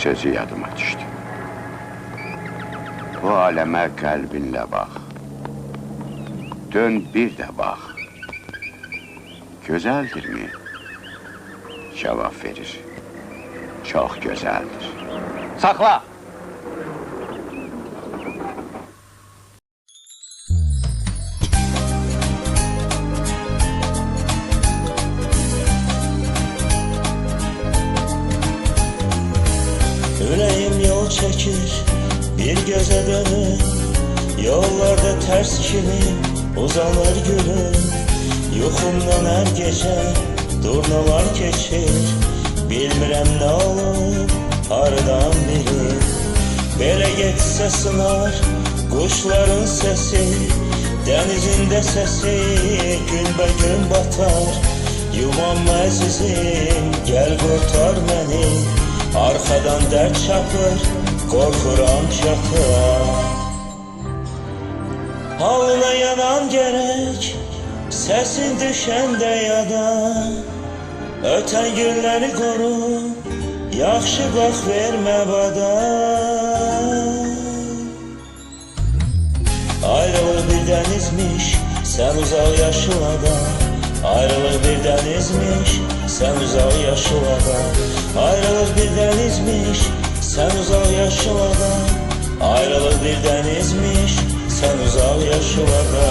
sözü yadıma düştü. Bu aleme kalbinle bak. Dön bir de bak. Güzeldir mi? Cevap verir. Çok güzeldir. Sakla! Yüreğim yol çekir, bir göze dönür. Yollarda ters kimi uzanır gülüm. Yuxumdan her gece durnalar keçir. Bilmirəm ne olur, hardan bilir. Belə geçse sınar, kuşların sesi. Denizinde sesi, gün batar. Yumam əzizim, gel kurtar beni. Arkadan dert çapır, korkuram çatar. Halına yanan gerek, sesin düşende yada. Öten günleri koru, yaxşı bak verme bada. Ayrılık bir denizmiş, sen uzak yaşılada. Ayrılık bir denizmiş, sen uzak yaşılada. Ayrılık bir denizmiş, sen uzak yaşılada. Ayrılık bir denizmiş, sen uzak yaşılada.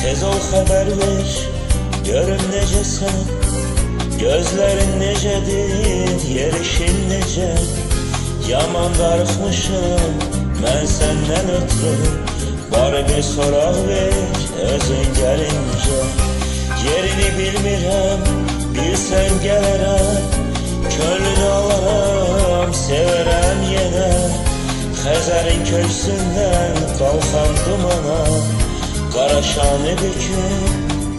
Tez ol haber ver, görüm necəsən. Gözlerin necedir, yerişin nece. Yaman darıxmışım, mən səndən ötürü. Bari bir soraq ver, özün gəlincə. Yerini bilmirəm, bilsən gələrəm. Könlünü alaram, severəm yenə. Xəzərin köksündən qalxan dumana. Qaraşanı büküb,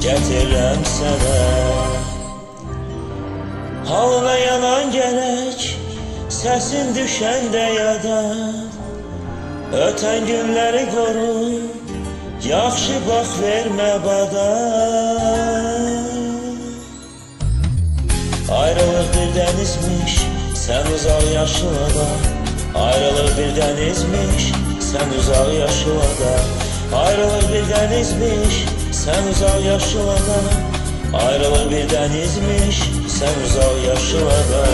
gətirəm sənə. Halına yanan gerek, sesin düşende yada. Öten günleri koru, yaxşı bak verme bada. Ayrılık bir denizmiş, sen uzak yaşılada. Ayrılık bir denizmiş, sen uzak yaşılada. Ayrılık bir denizmiş, sen uzak yaşılada. Ayrılık bir denizmiş, sen uzak yaşılada.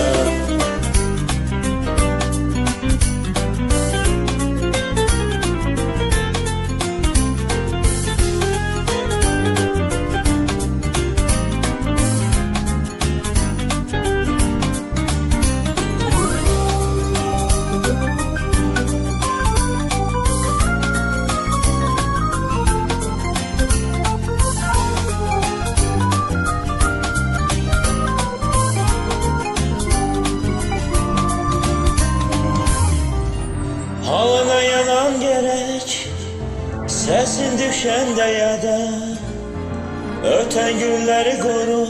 Halına yanan gerek, sesin düşende yada. Öten günleri koru,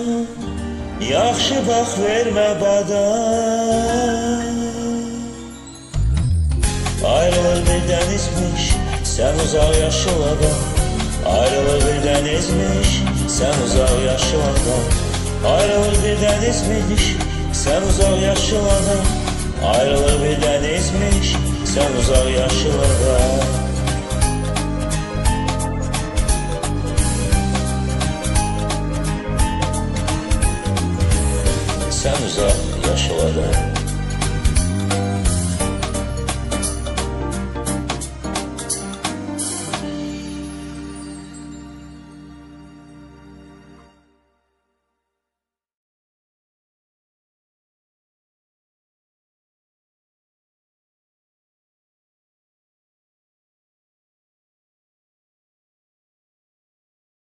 yaxşı bak verme bada. Ayrılık bir denizmiş, sen uzak yaşılada. Ayrılık bir denizmiş, sen uzak yaşılada. Ayrılık bir denizmiş, sen uzak yaşılada. Ayrılık bir denizmiş, sen uzak yaşılada. Sen uzak yaşılada.